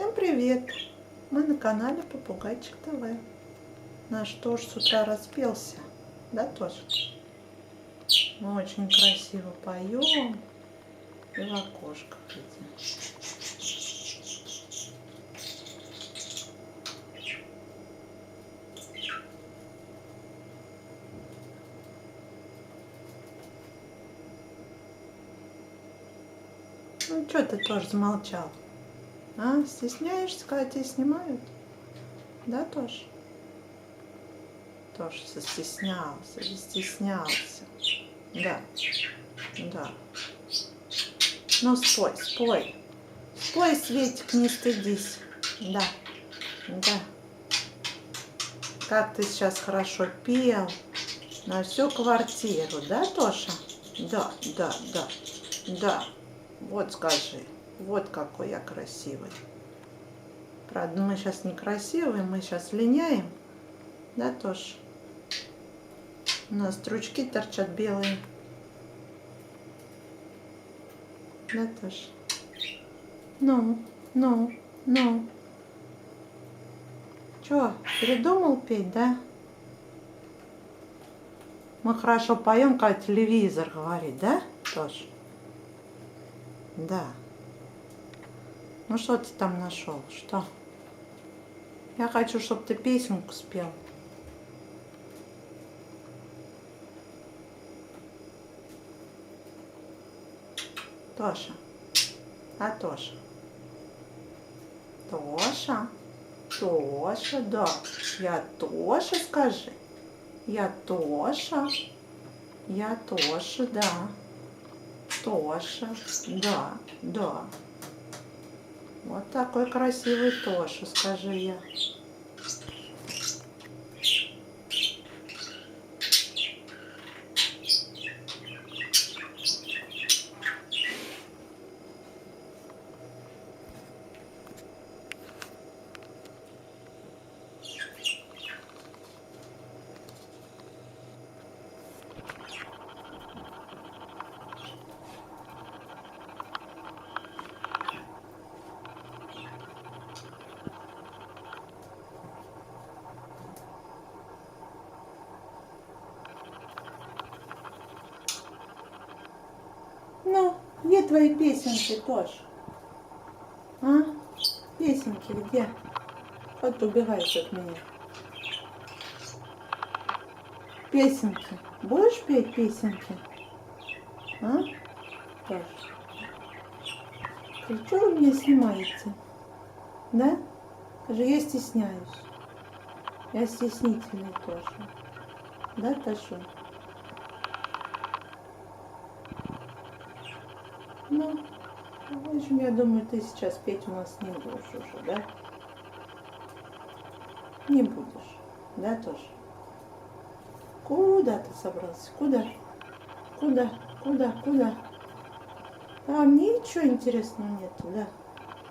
Всем привет! Мы на канале Попугайчик TV. Наш Тош с утра распелся, да, Тош? Мы очень красиво поем и в окошко видим. Ну, что ты тоже замолчал? А, стесняешься, когда тебя снимают? Да, Тош? Тош застеснялся. Да, да. Ну, спой. Спой, Светик, не стыдись. Да, да. Как ты сейчас хорошо пел на всю квартиру, да, Тоша? Да. Вот скажи, вот какой я красивый. Правда, мы сейчас некрасивые, мы сейчас линяем. Да, Тош? У нас стручки торчат белые. Да, Тош? Ну. Чё, передумал петь, да? Мы хорошо поем, когда телевизор говорит, да, Тош? Да. Ну что ты там нашел? Что? Я хочу, чтобы ты песенку спел. Тоша. А Тоша? Тоша, да. Я Тоша, скажи. Я Тоша, да. Тоша, да. Вот такой красивый Тоша, скажи я. Ну, где твои песенки, Тош? А? Песенки где? Вот ты убегаешь от меня. Песенки. Будешь петь песенки? А? Тош? Что вы меня снимаете? Да? Скажи, я стесняюсь. Я стеснительный Тоша. Да, Тоша? Ну, в общем, я думаю, ты сейчас петь у нас не будешь уже, да? Не будешь, да, Тоша? Куда ты собрался? Куда? Там ничего интересного нету, да?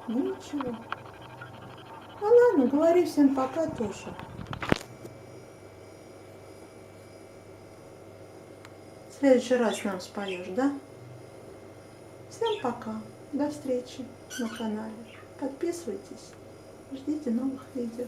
Ничего. Ну ладно, говори всем пока, Тоша. В следующий раз нам споешь, да? Всем пока. До встречи на канале. Подписывайтесь. Ждите новых видео.